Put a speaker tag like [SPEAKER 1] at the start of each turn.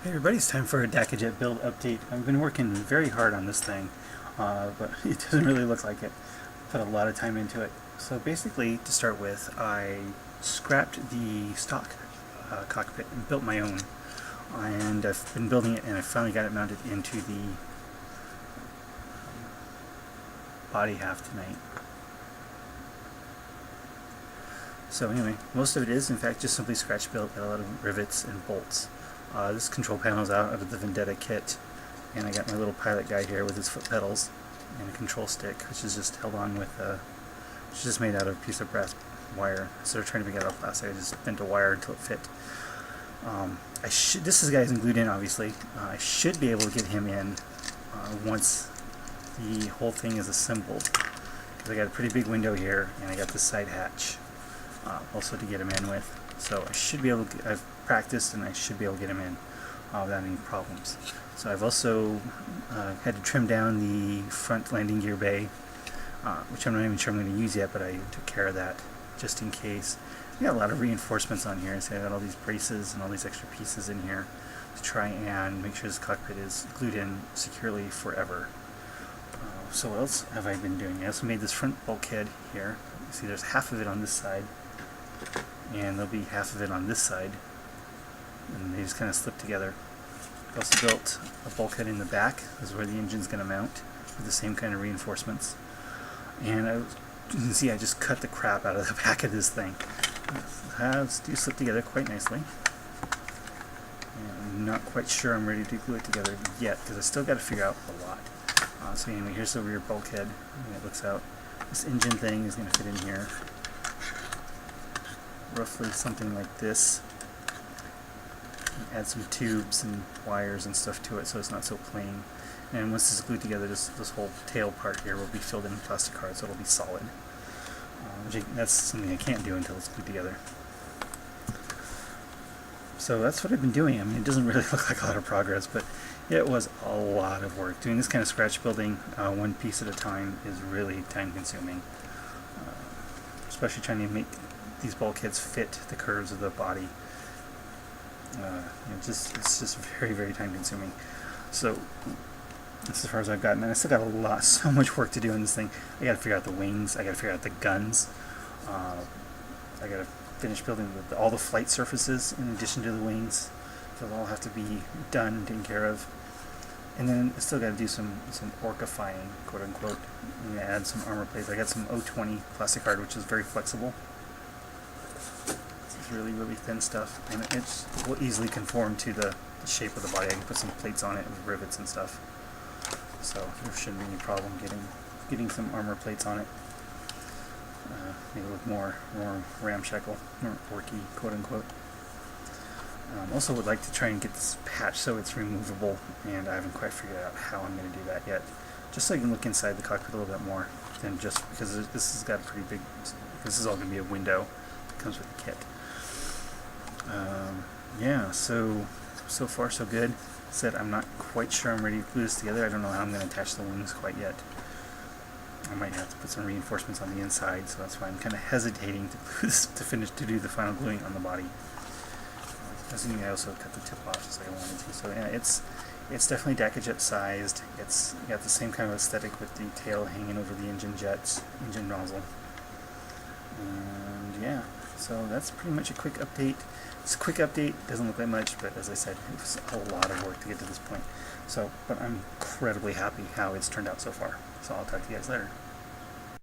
[SPEAKER 1] Hey everybody, it's time for a Dakkajet build update. I've been working very hard on this thing, but it doesn't really look like it. Put a lot of time into it. So basically, to start with, I scrapped the stock cockpit and built my own. And I've been building it, and I finally got it mounted into the body half tonight. So anyway, most of it is, in fact, just simply scratch built. Got a lot of rivets and bolts. This control panel is out of the Vendetta kit, and I got my little pilot guy here with his foot pedals and a control stick, which is just held on with which is just made out of a piece of brass wire. Instead of trying to make it out of plastic, I just bent a wire until it fit. This guy isn't glued in, obviously. I should be able to get him in once the whole thing is assembled, because I got a pretty big window here, and I got the side hatch also to get him in with. So I should be able to, I've practiced and I should be able to get him in without any problems. So I've also had to trim down the front landing gear bay, which I'm not even sure I'm going to use yet, but I took care of that just in case. I got a lot of reinforcements on here, so I got all these braces and all these extra pieces in here to try and make sure this cockpit is glued in securely forever. So what else have I been doing? I also made this front bulkhead here. You see there's half of it on this side, and there'll be half of it on this side, and they just kind of slip together. I also built a bulkhead in the back. This is where the engine's going to mount, with the same kind of reinforcements. And you can see I just cut the crap out of the back of this thing. The halves do slip together quite nicely. And I'm not quite sure I'm ready to glue it together yet, because I still got to figure out a lot. So anyway, here's the rear bulkhead, and it looks out. This engine thing is going to fit in here. Roughly something like this. Add some tubes and wires and stuff to it so it's not so plain. And once this is glued together, this whole tail part here will be filled in with plastic card, so it'll be solid. That's something I can't do until it's glued together. So that's what I've been doing. I mean, it doesn't really look like a lot of progress, but it was a lot of work. Doing this kind of scratch building one piece at a time is really time consuming. Especially trying to make these bulkheads fit the curves of the body. It's just very, very time consuming. So that's as far as I've gotten, and I still got so much work to do on this thing. I got to figure out the wings. I got to figure out the guns. I got to finish building all the flight surfaces in addition to the wings. They'll all have to be done and taken care of. And then I still got to do some orcifying, quote unquote. I'm going to add some armor plates. I got some O20 plastic card, which is very flexible. This is really, really thin stuff, and it will easily conform to the shape of the body. I can put some plates on it with rivets and stuff. So there shouldn't be any problem getting some armor plates on it. Make it look more ramshackle, more orky, quote unquote. Also would like to try and get this patch so it's removable, and I haven't quite figured out how I'm going to do that yet. Just so I can look inside the cockpit a little bit more than just because this has got a pretty big. This is all going to be a window that comes with the kit. Yeah, so far so good. Said I'm not quite sure I'm ready to glue this together. I don't know how I'm going to attach the wings quite yet. I might have to put some reinforcements on the inside, so that's why I'm kind of hesitating to glue this, to do the final gluing on the body. Assuming I also cut the tip off just like I wanted to. So yeah, it's definitely Dakkajet sized. It's got the same kind of aesthetic with the tail hanging over the engine nozzle. And yeah, so that's pretty much a quick update. It's a quick update, doesn't look like much, but as I said, it was a lot of work to get to this point. So, but I'm incredibly happy how it's turned out so far. So I'll talk to you guys later.